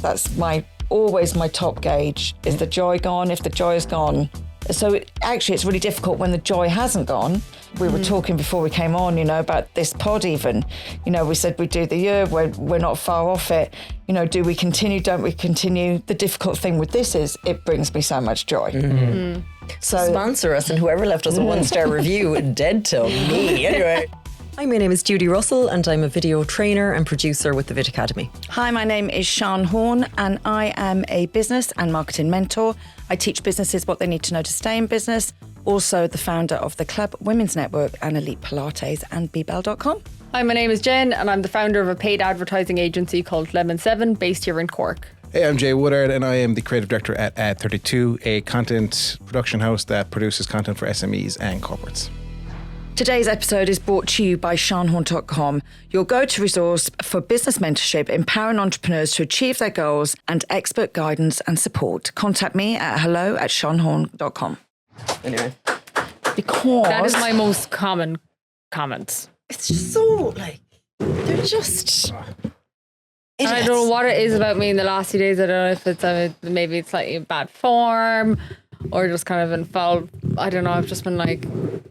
That's always my top gauge. Is the joy gone? If the joy is gone. So actually it's really difficult when the joy hasn't gone. We were talking before we came on, about this pod even. We said we'd do the year, we're not far off it. Do we continue, don't we continue? The difficult thing with this is it brings me so much joy. So sponsor us, and whoever left us a 1-star review, dead to me. Anyway. Hi, my name is Judy Russell and I'm a video trainer and producer with the Vid Academy. Hi, my name is Sian Horn and I am a business and marketing mentor. I teach businesses what they need to know to stay in business. Also the founder of the Club Women's Network and Elite Pilates and bbell.com. Hi, my name is Jen and I'm the founder of a paid advertising agency called Lemon 7 based here in Cork. Hey, I'm Jay Woodard and I am the creative director at Ad32, a content production house that produces content for SMEs and corporates. Today's episode is brought to you by SianHorn.com, your go-to resource for business mentorship, empowering entrepreneurs to achieve their goals and expert guidance and support. Contact me at hello@SianHorn.com. Anyway. Because that is my most common comments. It's just so, they're just... And I don't know what it is about me in the last few days. I don't know if it's maybe it's like in bad form or just kind of in foul. I don't know. I've just been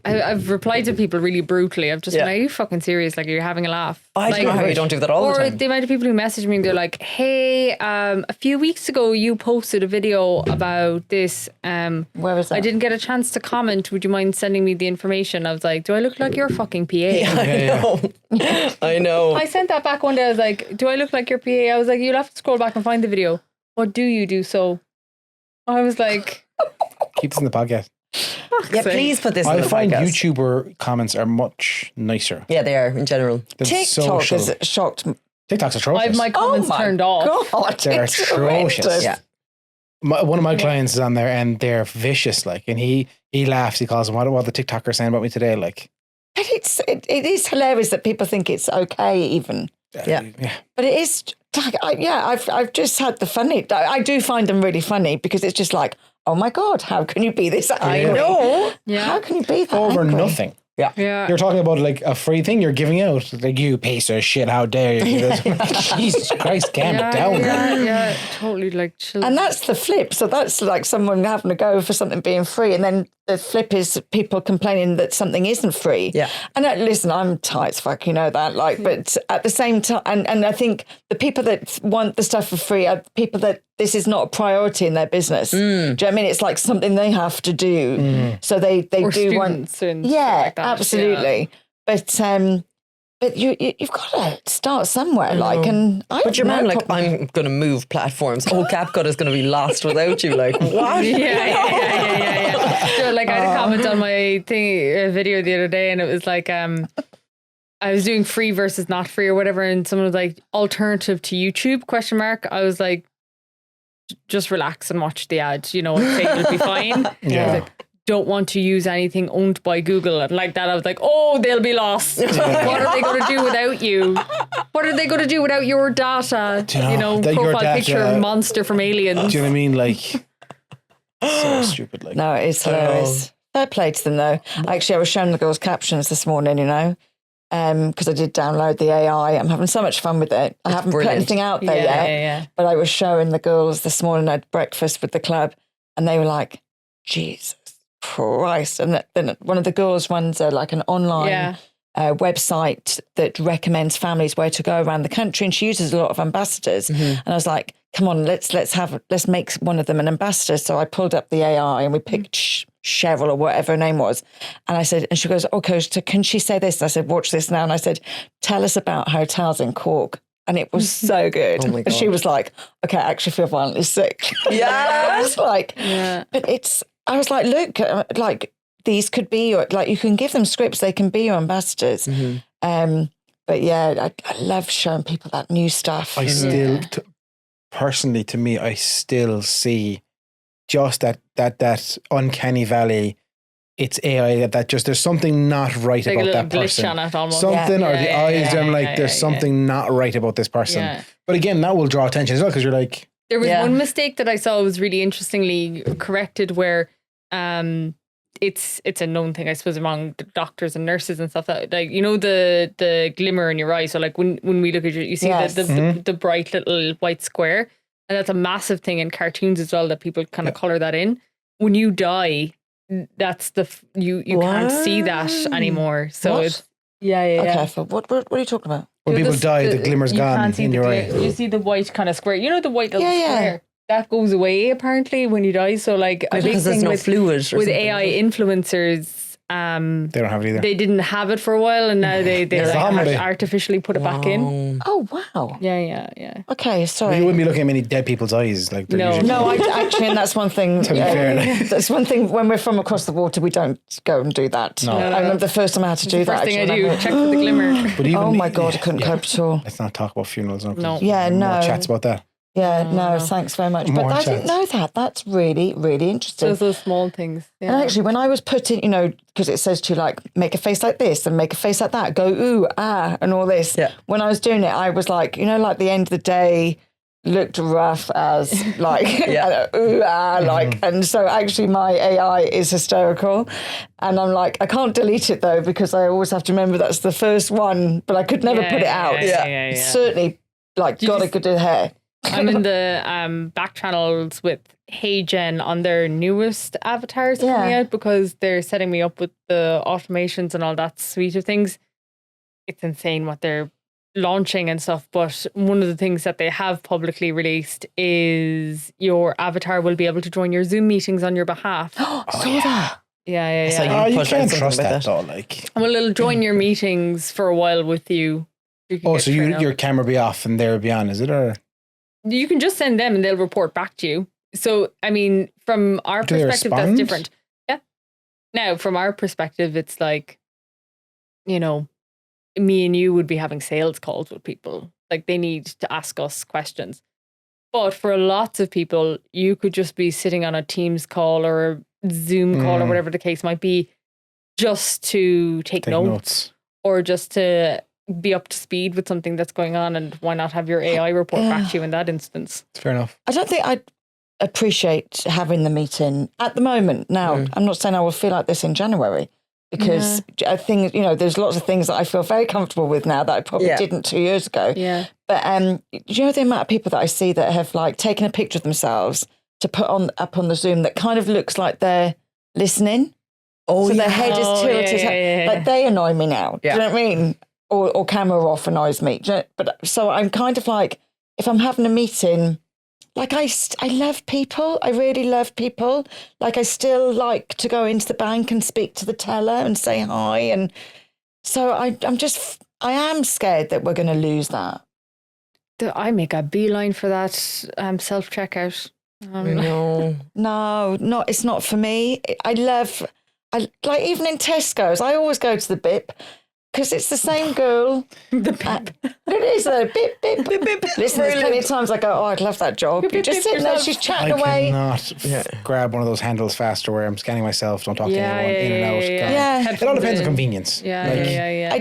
I've replied to people really brutally. I've just been, are you fucking serious? Like, you're having a laugh. I don't know how you don't do that all the time. Or the amount of people who message me and they're like, hey, a few weeks ago you posted a video about this. Where was that? I didn't get a chance to comment. Would you mind sending me the information? I was like, do I look like your fucking PA? I know. I sent that back one day. I was like, do I look like your PA? I was like, you'll have to scroll back and find the video. What do you do? So I was like... Keep this in the podcast. Yeah, please put this in the podcast. I find YouTuber comments are much nicer. Yeah, they are in general. TikTok has shocked me. TikTok's atrocious. I have my comments turned off. God, they're atrocious. Yeah. One of my clients is on there and they're vicious, and he laughs. He calls them, what the TikToker saying about me today, But it is hilarious that people think it's okay even. Yeah. But it is, I've just had the funny. I do find them really funny because it's just like, oh my God, how can you be this angry? I know. Yeah. How can you be that over angry? nothing? Yeah. You're talking about a free thing you're giving out. You piece of shit, how dare you? Jesus Christ, calm it down. Yeah, totally chill. And that's the flip. So that's like someone having to go for something being free. And then the flip is people complaining that something isn't free. Yeah. And listen, I'm tight as fuck, that. But at the same time, and I think the people that want the stuff for free are people that this is not a priority in their business. Do you know what I mean? It's like something they have to do. So they or do want. Yeah, like that. Absolutely. Yeah. But you've got to start somewhere, But your man, I'm going to move platforms. Oh, CapCut is going to be lost without you. What? Yeah. So, I had a comment on my video the other day, and it was I was doing free versus not free or whatever, and someone was like, alternative to YouTube, ? I was like, just relax and watch the ad. It'll be fine. Yeah. I was like, don't want to use anything owned by Google. And like that, I was like, oh, they'll be lost. What are they going to do without you? What are they going to do without your data? Profile picture monster from Aliens. Do you know what I mean? So stupid. No, it's hilarious. Fair play to them, though. Actually, I was showing the girls captions this morning, because I did download the AI. I'm having so much fun with it. I haven't put anything out there yet, but I was showing the girls this morning. I had breakfast with the club, and they were like, Jesus Christ. And then one of the girls runs an online website that recommends families where to go around the country, and she uses a lot of ambassadors. And I was like, come on, let's make one of them an ambassador. So I pulled up the AI and we picked Cheryl or whatever her name was. And I said, and she goes, okay, so can she say this? And I said, watch this now. And I said, tell us about hotels in Cork. And it was so good. Oh my God. And she was like, okay, I actually feel violently sick. Yeah. I was like, but I was like, look, these could be your, you can give them scripts, they can be your ambassadors. But yeah, I love showing people that new stuff. I still, personally, to me, I still see just that uncanny valley. It's AI that just, there's something not right like about a that glitch person. On it almost. Something, or the eyes, I'm like, there's something not right about this person. Yeah. But again, that will draw attention as well, because you're like... There was one mistake that I saw was really interestingly corrected where it's a known thing, I suppose, among doctors and nurses and stuff, that the glimmer in your eye. So when we look at you see the bright little white square. And that's a massive thing in cartoons as well, that people kind of color that in. When you die, that's you can't see that anymore. So it's Okay, what are you talking about? When people die, the glimmer's gone in your eye. You see the white kind of square. You know the white little square? That goes away apparently when you die. So like a big thing with fluid with AI influencers, they don't have it either. They didn't have it for a while, and now they have to artificially put it back in. Oh wow! Yeah. Okay, sorry. But you wouldn't be looking at many dead people's eyes, like no. Actually, and that's one thing. To be fair, that's one thing. When we're from across the water, we don't go and do that. No. I remember the first time I had to do that. First thing I do, check for the glimmer. But even, oh my god, I couldn't cope at all. Let's not talk about funerals. No. Yeah, no. More chats about that. Yeah, no, thanks very much. But I didn't know that. That's really, really interesting. Those small things. Yeah. And actually, when I was putting, because it says to you, like, make a face like this and make a face like that, go, ooh, ah, and all this. Yeah. When I was doing it, I was like, like the end of the day looked rough as, like, ooh, ah, like. And so actually my AI is hysterical. And I'm like, I can't delete it, though, because I always have to remember that's the first one, but I could never put it out. Yeah. Certainly, like, gotta do hair. I'm in the back channels with HeyGen on their newest avatars coming out, because they're setting me up with the automations and all that suite of things. It's insane what they're launching and stuff. But one of the things that they have publicly released is your avatar will be able to join your Zoom meetings on your behalf. That. Yeah. So you can't trust that though. Like, well, it'll join your meetings for a while with you. So your camera be off and they'll be on, is it? Or you can just send them and they'll report back to you. So, I mean, from our perspective, that's different. Yeah. Now, from our perspective, it's like, me and you would be having sales calls with people. Like, they need to ask us questions. But for lots of people, you could just be sitting on a Teams call or a Zoom call or whatever the case might be, just to take notes or just to be up to speed with something that's going on. And why not have your AI report back to you in that instance? Fair enough. I don't think I'd appreciate having the meeting at the moment. Now, I'm not saying I will feel like this in January, because I think, there's lots of things that I feel very comfortable with now that I probably didn't 2 years ago. Yeah. But the amount of people that I see that have like taken a picture of themselves to put up on the Zoom that kind of looks like they're listening. So their head is tilted. Yeah. Like, they annoy me now. Yeah. Do you know what I mean? Or camera off annoys me. But so I'm kind of like, if I'm having a meeting, like I love people. I really love people. Like, I still like to go into the bank and speak to the teller and say hi. And so I am scared that we're going to lose that. I make a beeline for that self-checkout. No, it's not for me. I like, even in Tesco's, I always go to the bip, because it's the same girl. The bip. It is though. Bip, bip, bip, bip. Listen, there's plenty of times I go, oh, I'd love that job. You're just sitting there, she's chatting away. I cannot grab one of those handles faster where I'm scanning myself, don't talk to anyone, in and out. Yeah. It all depends on convenience. Yeah.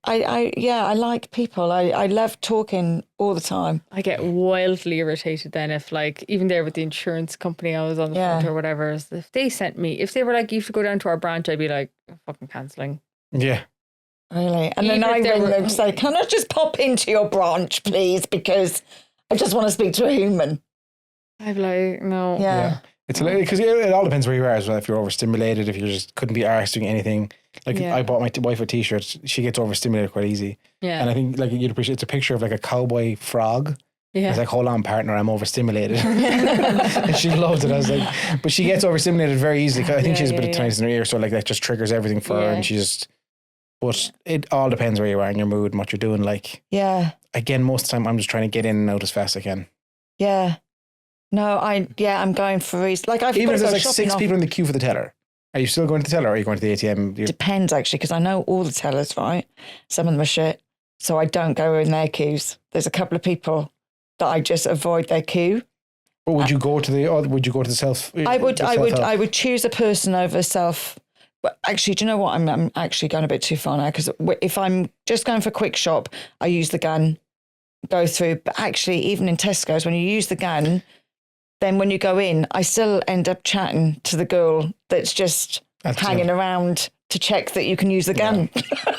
I like people. I love talking all the time. I get wildly irritated then if, like, even there with the insurance company I was on the front or whatever, if they were like, you have to go down to our branch, I'd be like, fucking cancelling. Yeah. Really? And then I ring them and say, can I just pop into your branch, please? Because I just want to speak to a human. I'd be like, no. Yeah. It's because it all depends where you are as well. If you're overstimulated, if you just couldn't be arsed doing anything. Like, I bought my wife a t-shirt. She gets overstimulated quite easy. Yeah. And I think, like, you'd appreciate, it's a picture of like a cowboy frog. Yeah. It's like, hold on, partner, I'm overstimulated. And she loved it. I was like, but she gets overstimulated very easily. I think she has a bit of tinnitus in her ear, so like that just triggers everything for her, and she just. But it all depends where you are in your mood and what you're doing. Like, again, most of the time I'm just trying to get in and out as fast as I can. Yeah. No, I'm going for reason. Like, even if there's like 6 people in the queue for the teller, are you still going to the teller or are you going to the ATM? Depends, actually, because I know all the tellers, right? Some of them are shit, so I don't go in their queues. There's a couple of people that I just avoid their queue. But would you go to the self? I would choose a person over self. But actually, do you know what? I'm actually going a bit too far now, because if I'm just going for a quick shop, I use the gun, go through. But actually, even in Tesco's, when you use the gun, then when you go in, I still end up chatting to the girl that's just hanging around to check that you can use the gun.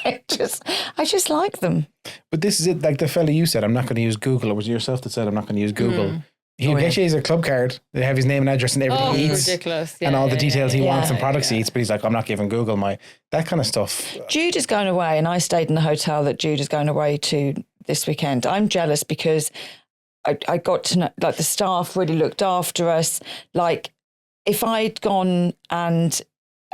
I just like them. But this is it, like the fella you said, I'm not going to use Google. Or was it yourself that said, I'm not going to use Google? He'll get you a club card. They have his name and address and everything he eats. Ridiculous. And all the details he wants and products he eats. But he's like, I'm not giving Google that kind of stuff. Jude is going away, and I stayed in the hotel that Jude is going away to this weekend. I'm jealous because I got to know, like, the staff really looked after us. Like, if I'd gone and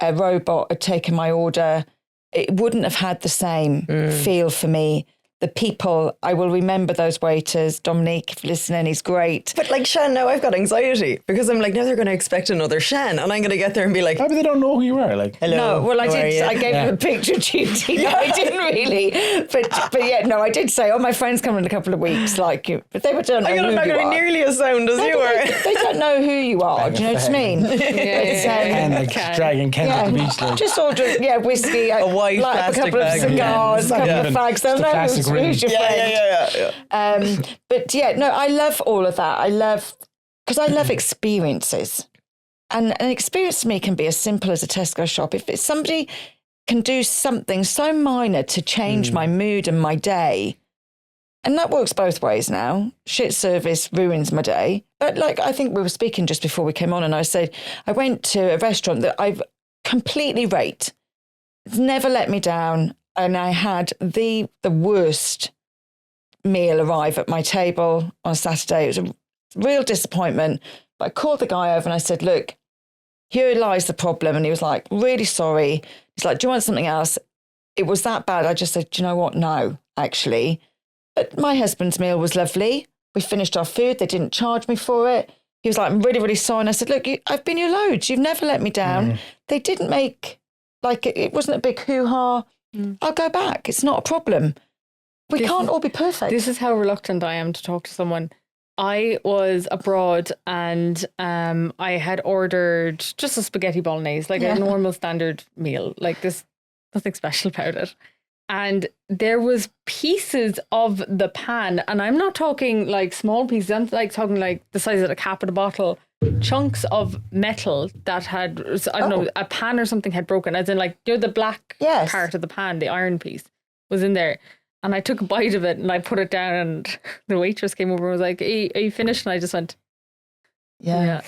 a robot had taken my order, it wouldn't have had the same feel for me. The people, I will remember those waiters. Dominique, if you're listening, he's great. But like Shan, now I've got anxiety because I'm like, now they're going to expect another Shan, and I'm going to get there and be like, but they don't know who you are. Like, hello. No, well, I did. I gave him a picture, Judy. No, I didn't really. But yeah, no, I did say, my friend's coming in a couple of weeks. Like, but they don't know who you are. I'm not going to be nearly as sound as you are. They don't know who you are. Do you know what I mean? And dragging Ken to the beach. Like. Just order, whiskey, a white plastic a couple of cigars, a couple of fags. They'll know who's your friend. But I love all of that. Because I love experiences. And an experience to me can be as simple as a Tesco shop. If somebody can do something so minor to change my mood and my day, and that works both ways now. Shit service ruins my day. But like, I think we were speaking just before we came on, and I said, I went to a restaurant that I've completely rate. It's never let me down. And I had the worst meal arrive at my table on Saturday. It was a real disappointment. But I called the guy over and I said, look, here lies the problem. And he was like, really sorry. He's like, do you want something else? It was that bad. I just said, do you know what? No, actually. But my husband's meal was lovely. We finished our food. They didn't charge me for it. He was like, I'm really, really sorry. And I said, look, I've been your loads. You've never let me down. They didn't make, like, it wasn't a big hoo-ha. I'll go back. It's not a problem. We can't all be perfect. This is how reluctant I am to talk to someone. I was abroad and I had ordered just a spaghetti bolognese, like a normal standard meal, like this, nothing special about it. And there was pieces of the pan, and I'm not talking like small pieces, I'm like talking like the size of the cap of a bottle, chunks of metal that had, I don't know, a pan or something had broken, as in like, the black part of the pan, the iron piece was in there. And I took a bite of it and I put it down, and the waitress came over and was like, are you finished? And I just went, yeah.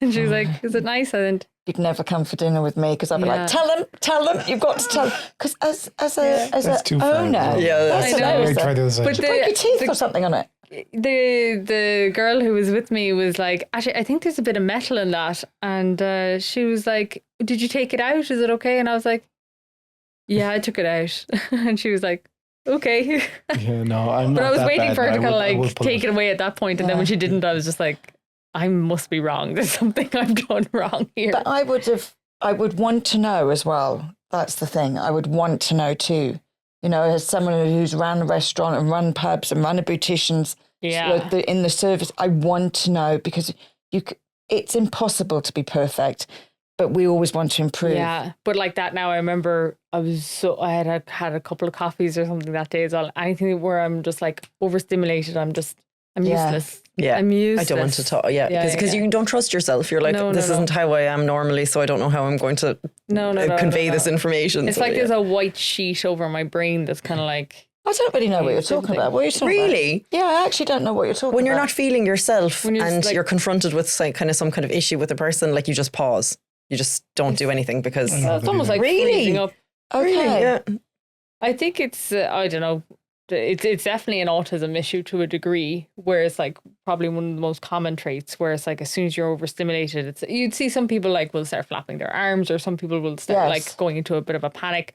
And she was like, is it nice? I went, you'd never come for dinner with me because I'd be like, tell them, you've got to tell them. Because as an owner, that's hilarious. But break your teeth or something on it. The girl who was with me was like, actually, I think there's a bit of metal in that. And she was like, did you take it out? Is it okay? And I was like, yeah, I took it out. And she was like, okay. Yeah, no, I'm but not I was that waiting bad, for her to kind of like take it it away at that point. And then when she didn't, I was just like, I must be wrong. There's something I've done wrong here. But I would want to know as well. That's the thing. I would want to know too. As someone who's ran a restaurant and run pubs and run a beautician's in the service, I want to know, because it's impossible to be perfect, but we always want to improve. Yeah, but like that now, I remember I had a couple of coffees or something that day as well. Anything where I'm just like overstimulated, I'm useless. Yeah, I'm useless. I don't want to talk. Because you don't trust yourself. You're like, this isn't how I am normally, so I don't know how I'm going to convey this information. It's like there's a white sheet over my brain that's kind of like. I don't really know what you're talking about. What are you talking about? Really? Yeah, I actually don't know what you're talking about. When you're not feeling yourself and like, you're confronted with some kind of issue with a person, like you just pause. You just don't do anything because it's almost like freezing up. Okay. Really? Yeah. I think it's I don't know. It's definitely an autism issue to a degree, where it's like probably one of the most common traits, where it's like as soon as you're overstimulated, you'd see some people like will start flapping their arms, or some people will start like going into a bit of a panic.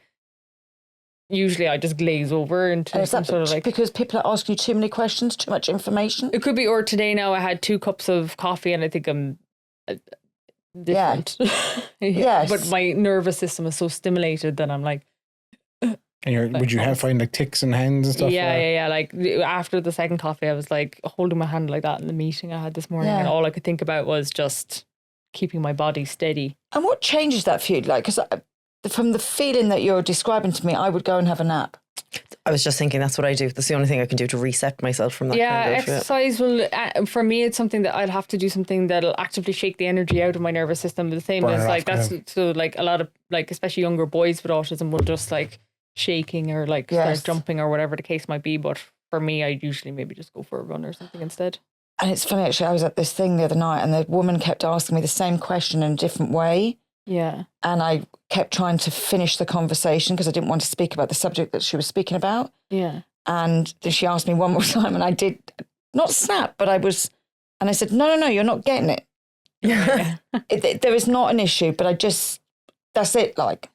Usually I just glaze over into some sort of like... Because people are asking you too many questions, too much information? It could be, or today now I had 2 cups of coffee and I think I'm different. Yes. But my nervous system is so stimulated that I'm like... And would you find like ticks and hands and stuff? Yeah. Like after the second coffee, I was like holding my hand like that in the meeting I had this morning, and all I could think about was just keeping my body steady. And what changes that for you? Like, because from the feeling that you're describing to me, I would go and have a nap. I was just thinking that's what I do. That's the only thing I can do to reset myself from that. Exercise will, for me, it's something that I'd have to do something that'll actively shake the energy out of my nervous system. The same as like, so like a lot of like, especially younger boys with autism will just like shaking or like start jumping or whatever the case might be. But for me, I usually maybe just go for a run or something instead. And it's funny, actually, I was at this thing the other night and the woman kept asking me the same question in a different way. Yeah. And I kept trying to finish the conversation because I didn't want to speak about the subject that she was speaking about. Yeah. And then she asked me one more time and I did not snap, but and I said, no, you're not getting it. Yeah. There is not an issue, but that's it, like.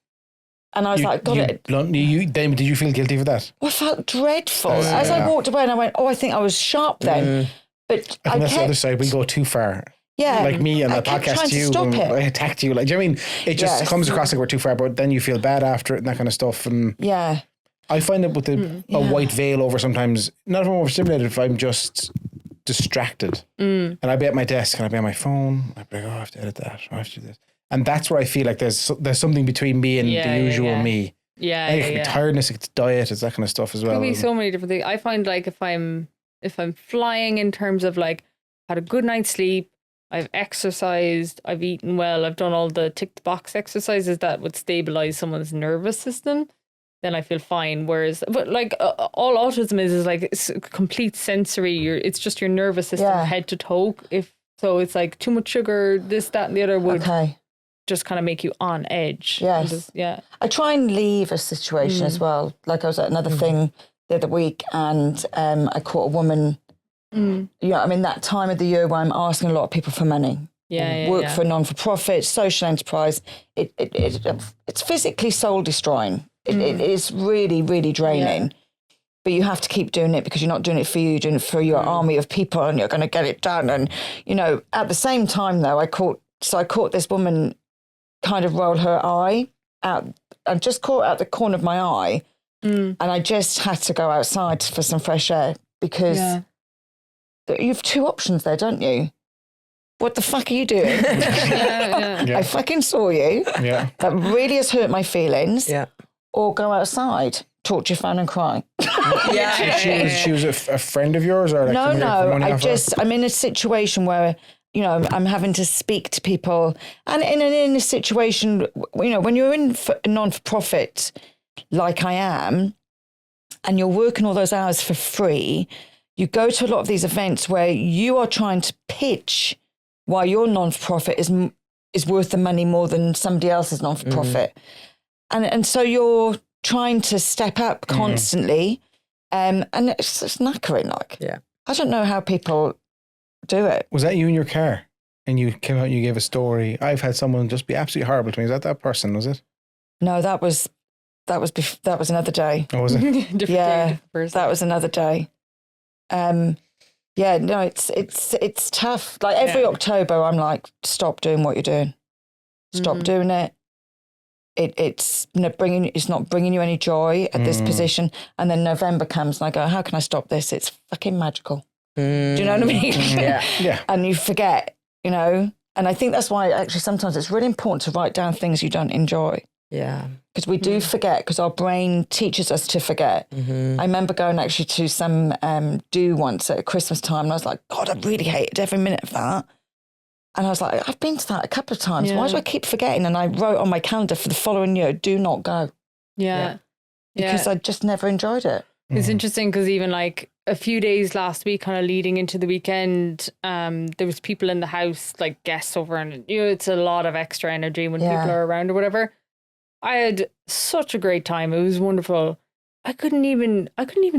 And I was like, got it. Did you feel guilty for that? Well, I felt dreadful. As I walked away and I went, I think I was sharp then. But I think that's the other side. We go too far. Yeah. Like me and the podcast to you, I attacked you. Like, do you know what I mean? It just comes across like we're too far, but then you feel bad after it and that kind of stuff. And I find it with a white veil over sometimes, not if I'm overstimulated, if I'm just distracted. And I'd be at my desk and I'd be on my phone. I'd be like, I have to edit that. I have to do this. And that's where I feel like there's something between me and the usual me. Yeah. It could be tiredness, it's diet, it's that kind of stuff as well. It could be so many different things. I find like if I'm flying in terms of like had a good night's sleep, I've exercised, I've eaten well, I've done all the tick the box exercises that would stabilize someone's nervous system, then I feel fine. Whereas, but like all autism is like it's complete sensory. It's just your nervous system head to toe. So it's like too much sugar, this, that, and the other would just kind of make you on edge. Yes. I try and leave a situation as well. Like I was at another thing the other week and I caught a woman. I'm in that time of the year where I'm asking a lot of people for money. Work for a non-for-profit, social enterprise. It's physically soul destroying. It is really, really draining. But you have to keep doing it because you're not doing it for you, you're doing it for your army of people and you're going to get it done. And, at the same time though, I caught this woman kind of roll her eye out. I just caught out the corner of my eye and I just had to go outside for some fresh air because you have two options there, don't you? What the fuck are you doing? I fucking saw you. Yeah. That really has hurt my feelings. Yeah. Or go outside, talk to your phone and cry. She was a friend of yours or like no. I'm in a situation where, I'm having to speak to people and in a situation, when you're in a non-for-profit like I am and you're working all those hours for free, you go to a lot of these events where you are trying to pitch why your non-for-profit is worth the money more than somebody else's non-for-profit. And so you're trying to step up constantly. And it's knackering, like. Yeah. I don't know how people do it. Was that you in your car? And you came out and you gave a story. I've had someone just be absolutely horrible to me. Is that person, was it? No, that was another day. Oh, was it? That was another day. It's tough. Like every October, I'm like, stop doing what you're doing. Stop doing it. It's not bringing you any joy at this position. And then November comes and I go, how can I stop this? It's fucking magical. Do you know what I mean? Yeah. And you forget, and I think that's why actually sometimes it's really important to write down things you don't enjoy. Yeah. Because we do forget, because our brain teaches us to forget. I remember going actually to some do once at Christmas time and I was like, God, I really hated every minute of that. And I was like, I've been to that a couple of times. Why do I keep forgetting? And I wrote on my calendar for the following year, do not go. Because I just never enjoyed it. It's interesting because even like a few days last week, kind of leading into the weekend, there was people in the house, like guests over, and it's a lot of extra energy when people are around or whatever. I had such a great time. It was wonderful. I couldn't even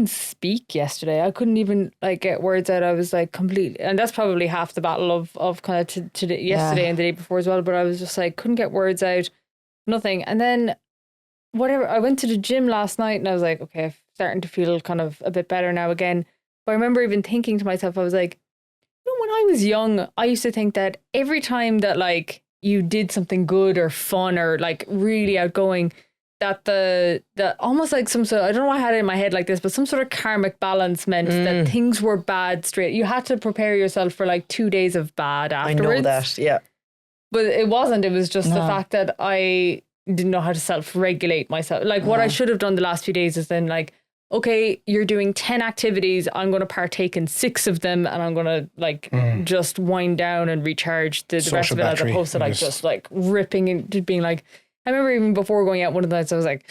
speak yesterday. I couldn't even like get words out. I was like completely, and that's probably half the battle of kind of today, yesterday and the day before as well. But I was just like, couldn't get words out, nothing. And then I went to the gym last night and I was like, okay, I'm starting to feel kind of a bit better now again. But I remember even thinking to myself, I was like, when I was young, I used to think that every time that like you did something good or fun or like really outgoing, that the almost like some sort of, I don't know why I had it in my head like this, but some sort of karmic balance meant that things were bad straight. You had to prepare yourself for like 2 days of bad afterwards. I know that, yeah. But it wasn't. It was just the fact that I didn't know how to self-regulate myself. Like what I should have done the last few days is then like, okay, you're doing 10 activities. I'm going to partake in 6 of them, and I'm going to like just wind down and recharge the rest of it, as opposed to like just like ripping and being like, I remember even before going out one of the nights, I was like,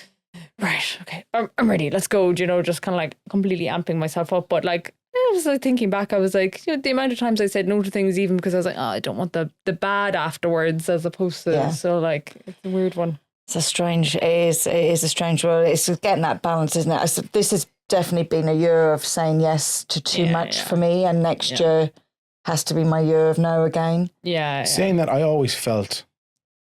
right, okay, I'm ready. Let's go. You know, just kind of like completely amping myself up. But like, I was like thinking back, I was like, you know, the amount of times I said no to things, even because I was like, oh, I don't want the bad afterwards, as opposed to, so like, it's a weird one. It is a strange world. It's getting that balance, isn't it? This has definitely been a year of saying yes to too much for me, and next year has to be my year of no again. Saying that, I always felt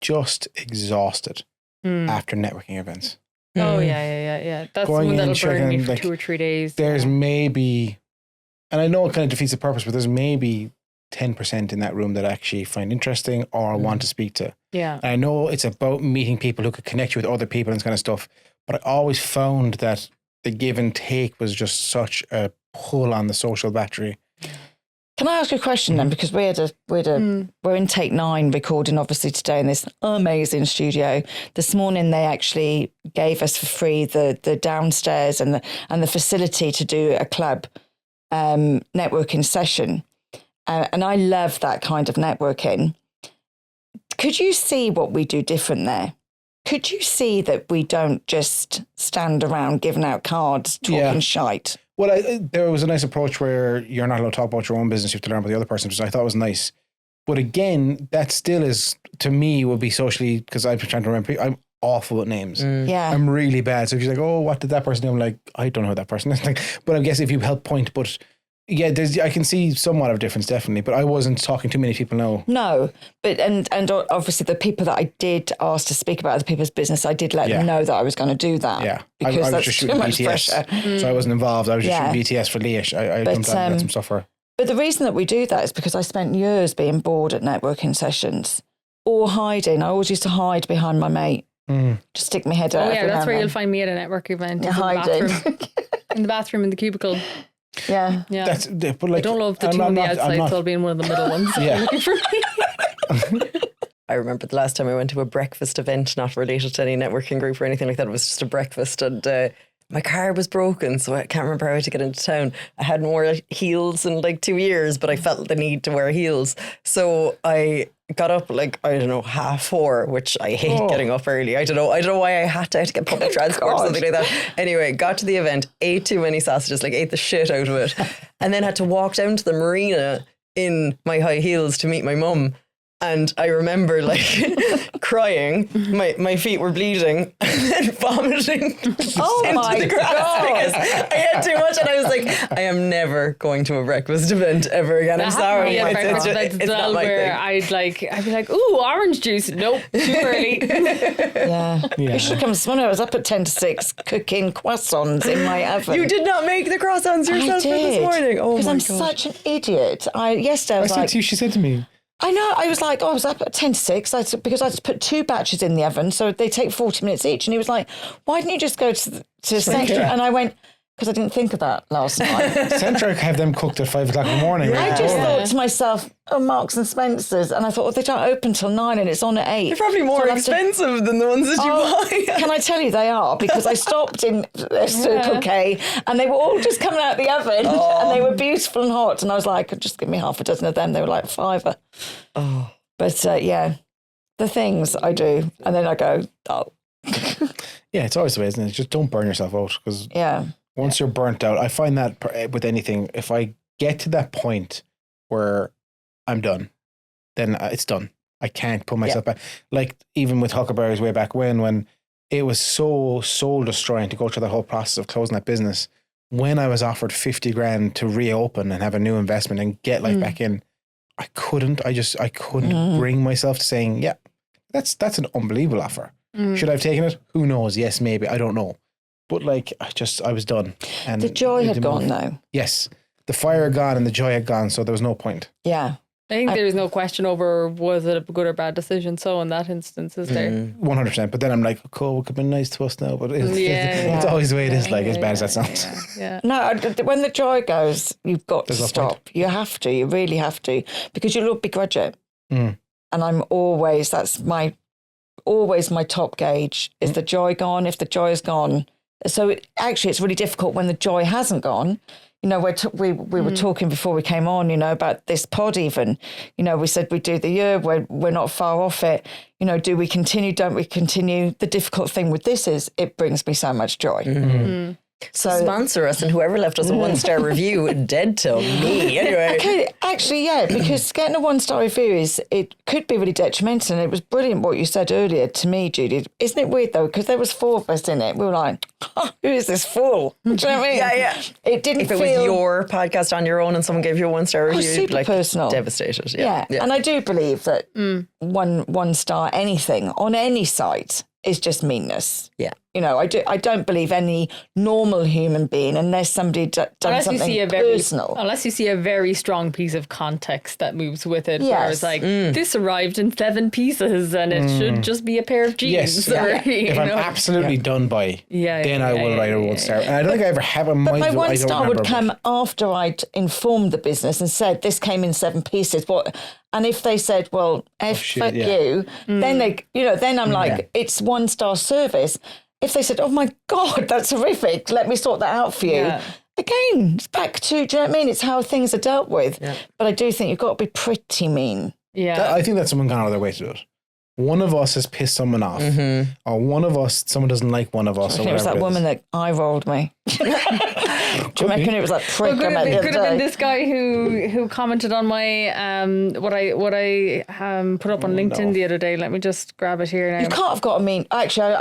just exhausted after networking events. Oh, yeah. That's going one that'll burn me for like, 2 or 3 days. There's maybe, and I know it kind of defeats the purpose, but there's maybe 10% in that room that I actually find interesting or want to speak to. Yeah. And I know it's about meeting people who could connect you with other people and this kind of stuff, but I always found that the give and take was just such a pull on the social battery. Can I ask you a question then? Because we're in take 9 recording obviously today in this amazing studio. This morning they actually gave us for free the downstairs and the facility to do a club networking session. And I love that kind of networking. Could you see what we do different there? Could you see that we don't just stand around giving out cards, talking shite? Well, there was a nice approach where you're not allowed to talk about your own business. You have to learn about the other person, which I thought was nice. But again, that still is, to me, would be socially, because I'm trying to remember, I'm awful at names. Yeah. I'm really bad. So if you're like, oh, what did that person do? I'm like, I don't know who that person is. Like, but I guess if you help point, but yeah, I can see somewhat of a difference, definitely. But I wasn't talking to many people, No, but and obviously the people that I did ask to speak about other people's business, I did let them know that I was going to do that. Yeah, because I was just shooting BTS, so I wasn't involved. I was just shooting BTS for Leish. I jumped out and got some stuff for her. But the reason that we do that is because I spent years being bored at networking sessions or hiding. I always used to hide behind my mate. Just stick my head out. Oh yeah, that's where you'll find me at a network event. Hiding in the bathroom in the cubicle. Yeah. But like, I don't love the two on the outside, so I'll be in one of the middle ones. Yeah. Looking for me. I remember the last time I went to a breakfast event, not related to any networking group or anything like that. It was just a breakfast, and my car was broken, so I can't remember how to get into town. I hadn't worn heels in like 2 years, but I felt the need to wear heels. So I got up like, I don't know, 4:30, which I hate getting up early. I don't know why I had to get public transport or something like that. Anyway, got to the event, ate too many sausages, like ate the shit out of it, and then had to walk down to the marina in my high heels to meet my mum. And I remember like crying, my feet were bleeding, and then vomiting into the grass because I had too much. And I was like, I am never going to a breakfast event ever again. I'm sorry. It's not my thing. I'd be like, ooh, orange juice. Nope, too early. You should come this morning. I was up at 5 to 6 cooking croissants in my oven. You did not make the croissants yourself this morning. Oh my god. Because I'm such an idiot. Yesterday I was like, she said to me, I know, I was like, I was up at 10 to 6 because I had to put 2 batches in the oven, so they take 40 minutes each. And he was like, why didn't you just go to Central? And I went, because I didn't think of that last night. Central have them cooked at 5 o'clock in the morning. I just thought to myself, Marks and Spencer's, and I thought, they don't open till 9 and it's on at 8. They're probably more expensive than the ones that you buy. Can I tell you they are? Because I stopped in Circle K and they were all just coming out of the oven and they were beautiful and hot. And I was like, just give me half a dozen of them. They were like $5. Oh. But the things I do, and then I go, Yeah, it's always the way, isn't it? Just don't burn yourself out, because once you're burnt out, I find that with anything, if I get to that point where I'm done, then it's done. I can't put myself back. Like even with Huckleberries way back when it was so soul destroying to go through the whole process of closing that business. When I was offered 50 grand to reopen and have a new investment and get life back in, I couldn't bring myself to saying, yeah, that's an unbelievable offer. Should I have taken it? Who knows? Yes, maybe. I don't know. But like, I was done. And the joy had gone though. Yes. The fire had gone and the joy had gone. So there was no point. Yeah. I think there was no question over was it a good or bad decision. So in that instance, is there? 100%. But then I'm like, cool, it could be nice to us now. But it's always the way it is, like as bad as that sounds. Yeah. No, when the joy goes, you've got to stop. You have to. You really have to. Because you'll begrudge it. And I'm always, that's my always my top gauge. Is the joy gone? If the joy is gone. So it's really difficult when the joy hasn't gone. You know, we were talking before we came on, you know, about this pod even. You know, we said we'd do the year, we're not far off it. You know, do we continue, don't we continue? The difficult thing with this is it brings me so much joy. So sponsor us, and whoever left us a 1-star review, dead to me. Anyway. Okay, actually, yeah, because getting a 1-star review it could be really detrimental. And it was brilliant what you said earlier to me, Judy. Isn't it weird though? Because there was 4 of us in it. We were like, oh, who is this fool? Do you know what I mean? Yeah. It didn't if it feel... was your podcast on your own and someone gave you a 1-star review, super like personal. Devastated. Yeah. And I do believe that one star anything on any site is just meanness. Yeah. You know, I don't believe any normal human being, unless somebody done something personal. Unless you see a very strong piece of context that moves with it. Yes. Where it's like, this arrived in 7 pieces and it should just be a pair of jeans. Yes. If I'm absolutely done by, then I will write a 1-star. And I don't think I ever have a But my 1-star would come after I'd informed the business and said, this came in 7 pieces. And if they said, well, you, then I'm like, it's 1-star service. If they said, oh my God, that's horrific, let me sort that out for you. Yeah. Again, it's back to, do you know what I mean? It's how things are dealt with. Yeah. But I do think you've got to be pretty mean. Yeah. I think that someone gone out of their way to do it. One of us has pissed someone off, or someone doesn't like one of us. I think it was that woman that eye rolled me. Do you reckon it was that prick I met the other day? It could have been this guy who commented on my what I put up on LinkedIn the other day. Let me just grab it here now. You can't have got a mean. Actually,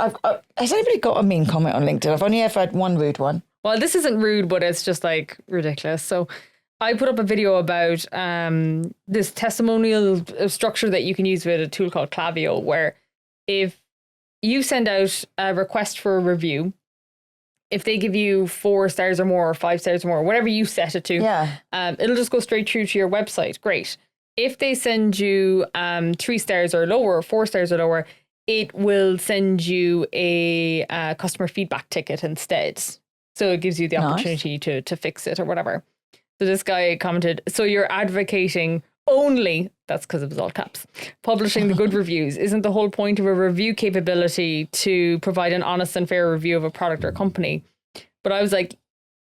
has anybody got a mean comment on LinkedIn? I've only ever had one rude one. Well, this isn't rude, but it's just like ridiculous. So I put up a video about this testimonial structure that you can use with a tool called Klaviyo, where if you send out a request for a review, if they give you 4 stars or more or 5 stars or more, whatever you set it to, it'll just go straight through to your website. Great. If they send you 3 stars or lower or 4 stars or lower, it will send you a customer feedback ticket instead. So it gives you the opportunity to fix it or whatever. So this guy commented, so you're advocating only, that's because it was all caps, publishing the good reviews. Isn't the whole point of a review capability to provide an honest and fair review of a product or company? But I was like,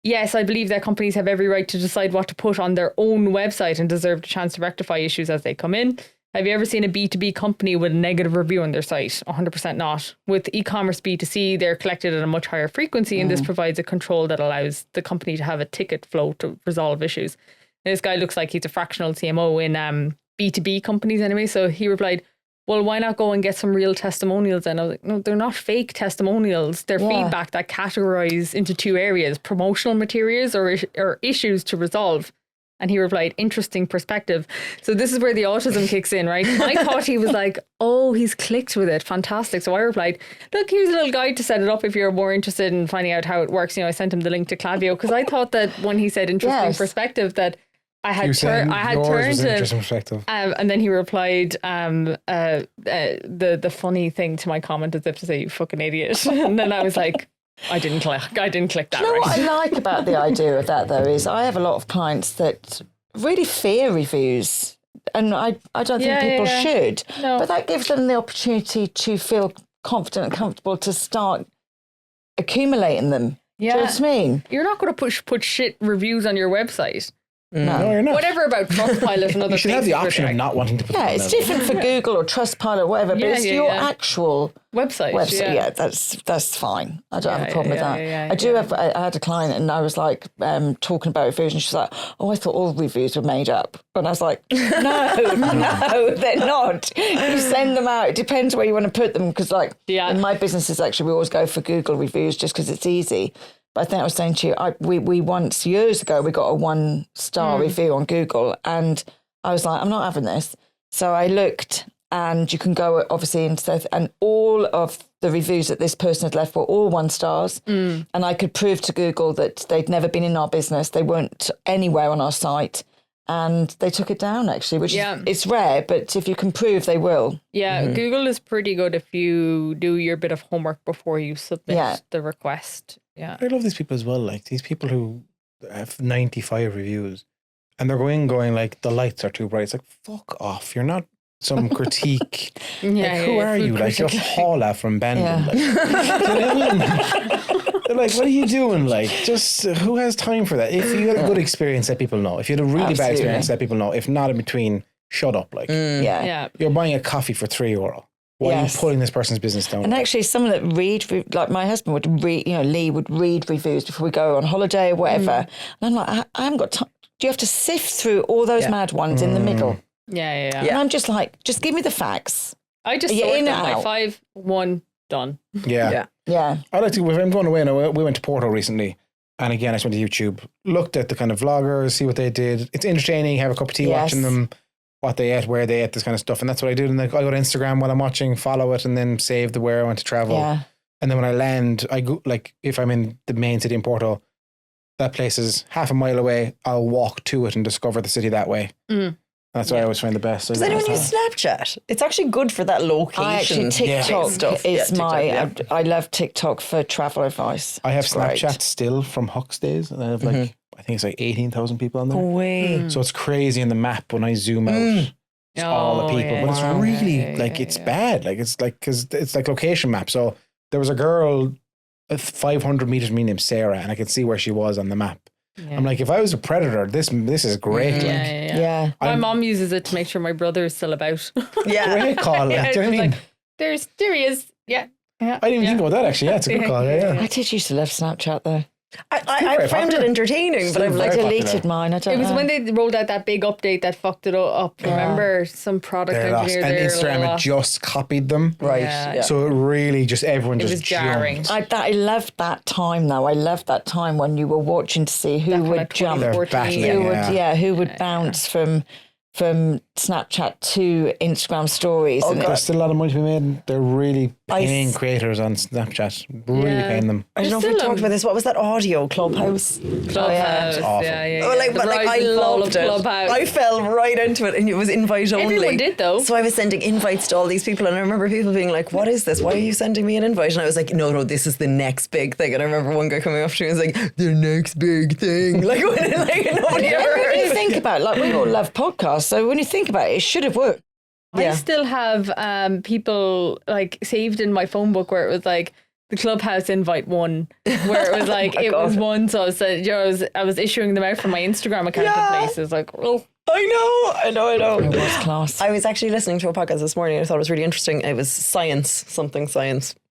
yes, I believe that companies have every right to decide what to put on their own website and deserve the chance to rectify issues as they come in. Have you ever seen a B2B company with a negative review on their site? 100% not. With e-commerce B2C, they're collected at a much higher frequency, and this provides a control that allows the company to have a ticket flow to resolve issues. And this guy looks like he's a fractional CMO in B2B companies anyway. So he replied, well, why not go and get some real testimonials? And I was like, no, they're not fake testimonials. They're feedback that categorize into 2 areas, promotional materials or issues to resolve. And he replied, interesting perspective. So this is where the autism kicks in, right? I thought he was like, oh, he's clicked with it. Fantastic. So I replied, look, here's a little guide to set it up if you're more interested in finding out how it works. You know, I sent him the link to Klaviyo because I thought that when he said interesting perspective that I had turned to, and then he replied, the funny thing to my comment as if to say, you fucking idiot. And then I was like, I didn't click that. You know what I like about the idea of that though is I have a lot of clients that really fear reviews, and I don't think people should. No. But that gives them the opportunity to feel confident and comfortable to start accumulating them. Yeah. Do you know what I mean? You're not going to put shit reviews on your website. No, you're not. Whatever about Trustpilot and other things. You should have the option of not wanting to put it on. It's different for Google or Trustpilot or whatever, but it's your actual website. Yeah, that's fine. I don't have a problem with that. I had a client and I was like talking about reviews and she's like, oh, I thought all reviews were made up. And I was like, no, they're not. You send them out. It depends where you want to put them because in my businesses, actually, we always go for Google reviews just because it's easy. But I think I was saying to you, we once, years ago, we got a 1-star review on Google and I was like, I'm not having this. So I looked and you can go obviously into that and all of the reviews that this person had left were all 1 stars. And I could prove to Google that they'd never been in our business. They weren't anywhere on our site. And they took it down, actually, which it's rare, but if you can prove, they will. Yeah, Google is pretty good if you do your bit of homework before you submit the request. Yeah, I love these people as well, like these people who have 95 reviews and they're going like, the lights are too bright. It's like, fuck off. You're not some critique. Yeah, Like, who are you? Like, you're Paula from Bandon. Like, do you know what I mean? They're like, what are you doing? Like, just who has time for that? If you had a good experience, let people know. If you had a really bad experience, let people know. If not, in between, shut up. Like, you're buying a coffee for €3. Why are you putting this person's business down? And actually, someone that like my husband would read, Lee would read reviews before we go on holiday or whatever. And I'm like, I haven't got time. Do you have to sift through all those mad ones in the middle? Yeah. And I'm just like, just give me the facts. I just sort them like 5, 1, done. Yeah. I like to, if I'm going away, now we went to Porto recently. And again, I just went to YouTube, looked at the kind of vloggers, see what they did. It's entertaining, have a cup of tea watching them, what they ate, where they ate, this kind of stuff. And that's what I do. And I go to Instagram while I'm watching, follow it, and then save where I want to travel. Yeah. And then when I land, I go, like, if I'm in the main city in Porto, that place is half a mile away. I'll walk to it and discover the city that way. That's what I always find the best. Does anyone use Snapchat? It's actually good for that location. TikTok is I love TikTok for travel advice. I have Snapchat still from Huck's days. And I have like, I think it's like 18,000 people on there. Oh, way. So it's crazy in the map when I zoom out. It's all the people. But it's really it's bad. Like, it's like, because it's like location map. So there was a girl 500 meters from me named Sarah, and I could see where she was on the map. Yeah. I'm like, if I was a predator, this is great. Yeah. My mom uses it to make sure my brother is still about. Great call. Do you know what I mean? Like, there he is. Yeah. I didn't even think about that, actually. Yeah, it's a good call. Yeah. I did used to love Snapchat though. I found it entertaining, but I've deleted mine. It was when they rolled out that big update that fucked it all up. Remember, some product engineer there. And Instagram had just copied them. Right. Yeah. So it really just, everyone just jumped. It was jarring. I loved that time though. I loved that time when you were watching to see who would jump. Who would bounce from Snapchat to Instagram stories. And there's still a lot of money to be made. They're really paying creators on Snapchat. Really paying them. I don't know if we talked about this. What was that audio? Clubhouse? Clubhouse. Yeah. I loved it. Clubhouse. I fell right into it, and it was invite only. Everyone did though. So I was sending invites to all these people, and I remember people being like, "What is this? Why are you sending me an invite?" And I was like, "No, this is the next big thing." And I remember one guy coming up to me and was like, "The next big thing." Like nobody ever heard. When you think about it, like we all love podcasts, so when you think about it, it should have worked. I still have people like saved in my phone book where it was like the Clubhouse invite one, where it was like was one. So I was issuing them out from my Instagram account to places like, oh. I know. It was class. I was actually listening to a podcast this morning. I thought it was really interesting. It was science.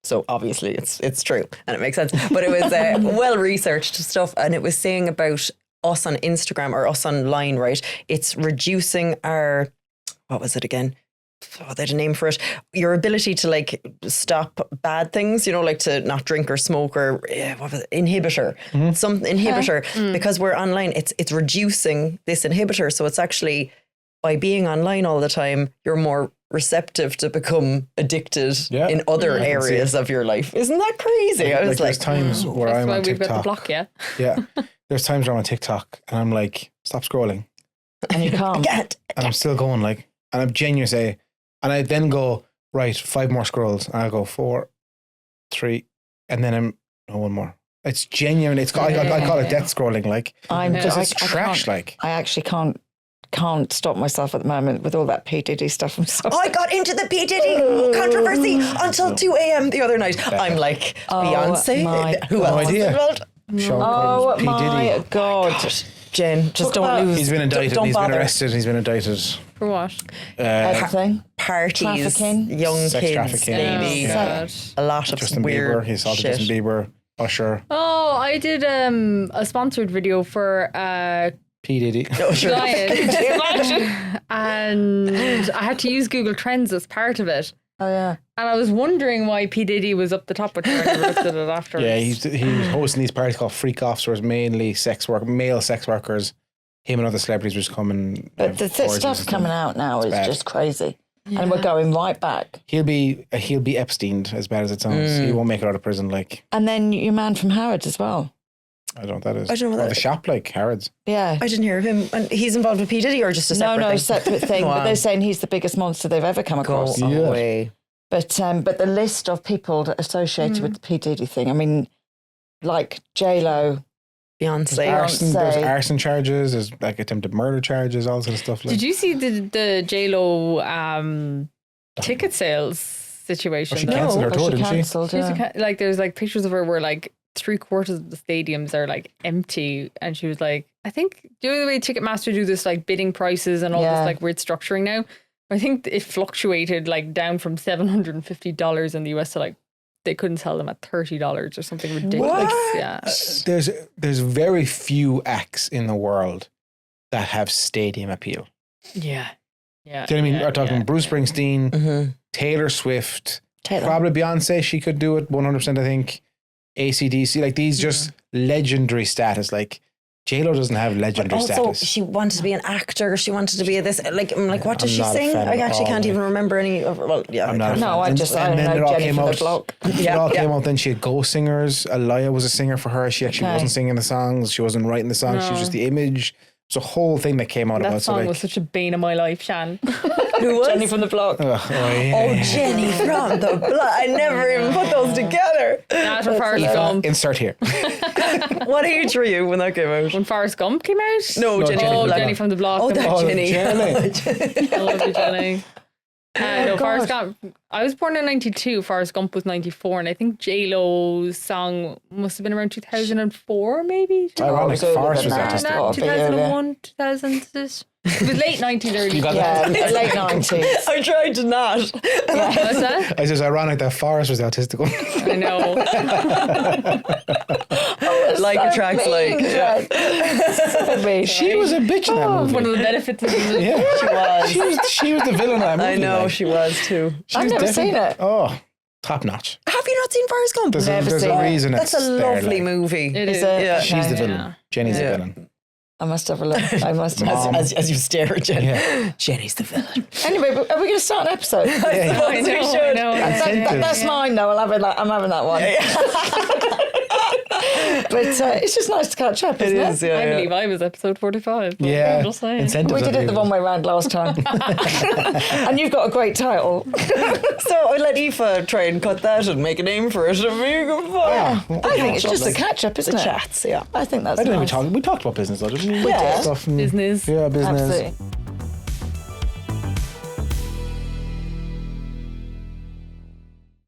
So obviously it's true and it makes sense. But it was well researched stuff, and it was saying about us on Instagram or us online, right? It's reducing our, what was it again? Oh, they had a name for it. Your ability to like stop bad things, like to not drink or smoke or what was it? Inhibitor. Some inhibitor. Because we're online, it's reducing this inhibitor. So it's actually, by being online all the time, you're more receptive to become addicted in other areas of your life. Isn't that crazy? I was like, there's times where I'm on TikTok. That's why we've got the block, Yeah. There's times where I'm on TikTok and I'm like, stop scrolling. And you can't. And I'm still going like, and I'm genuine say, and I then go, right, 5 more scrolls. And I'll go 4, 3, and then one more. It's genuine. I call it death scrolling. Like, because it's trash. Like, I actually can't stop myself at the moment with all that P. Diddy stuff. I got into the P. Diddy controversy until 2 a.m. the other night. I'm like, Beyonce? Who else is involved? My God. Jen, just don't lose. He's been indicted. He's been arrested. He's been indicted. For what? Everything. Parties, trafficking, young sex kids, trafficking, babies. A lot of Justin weird Bieber. He assaulted shit. Justin Bieber. Usher. Oh, I did a sponsored video for P. Diddy. And I had to use Google Trends as part of it. Oh yeah. And I was wondering why P. Diddy was up the top, but I never looked at it afterwards. Yeah, he was hosting these parties called freak offs, where it's mainly male sex workers. Him and other celebrities just come and. But the stuff coming out now is just crazy, and we're going right back. He'll be Epsteined, as bad as it sounds. He won't make it out of prison, like. And then your man from Harrods as well. I don't know what that is. I don't know what that the shop, like Harrods. Yeah. I didn't hear of him. And he's involved with P. Diddy or just a separate thing? No, separate thing. Wow. But they're saying he's the biggest monster they've ever come across. Go away. But the list of people associated with the P. Diddy thing, I mean, like J-Lo, Beyonce. There's arson charges. There's like attempted murder charges. All sort of stuff. Like. Did you see the J-Lo ticket sales situation? She cancelled her tour, didn't she? Like there's like pictures of her where like 3/4 of the stadiums are like empty, and she was like, I think the only way Ticketmaster do this like bidding prices and all this like weird structuring now, I think it fluctuated like down from $750 in the US to like they couldn't sell them at $30 or something ridiculous. What? Yeah, There's very few acts in the world that have stadium appeal. Yeah. Do you know what I mean? We're talking Bruce Springsteen, Taylor Swift, probably Beyonce. She could do it 100%. I think AC/DC, like these just legendary status. Like J-Lo doesn't have legendary status. She wanted to be an actor. She wanted to be this. Like, I'm like, what does she sing? I actually can't even remember any of. Well, yeah, I'm not. No, I just don't know Jenny from the block. It all came out. Then she had ghost singers. Aliyah was a singer for her. She actually wasn't singing the songs. She wasn't writing the songs. She was just the image. It's a whole thing that came out about. That song was such a bane of my life, Shan. Who was? Jenny from the block. Jenny from the block. I never even put those together. Not for Forrest Gump. Insert here. What age were you when that came out? When Forrest Gump came out? No, Jenny from the block. Oh, that Jenny. I love you, Jenny. No, Forrest Gump. I was born in 92. Forrest Gump was 94, and I think J-Lo's song must have been around 2004, maybe. Ironic, Forrest was artistic. 2001, 2000. It was late 90s, early. Late 90s. I tried to not. What's that? It's just ironic that Forrest was the autistic one. I know. Like attracts like. She was a bitch in that movie. One of the benefits of the She was the villain of that movie. I know, like. she was too. I've never seen it. Oh, top notch. Have you not seen Forrest Gump? There's a reason That's it's a there, lovely like. movie. It is. Yeah. She's the villain. Jenny's the villain. I must have a look. I must have. As you stare at Jenny. Yeah. Jenny's the villain. Anyway, but are we going to start an episode? I know. That's mine though. I'm having that one. But it's just nice to catch up, isn't it? It is, yeah. I believe I was episode 45. Yeah. I'm just saying. Incentives We did it the wrong way round last time. And you've got a great title. So I let Aoife try and cut that and make a name for it. I think it's just a catch up, isn't it? Chats, yeah. I think that's I don't nice. think we talked about business though, didn't we? We did. Stuff and, Business. Yeah, business. Absolutely.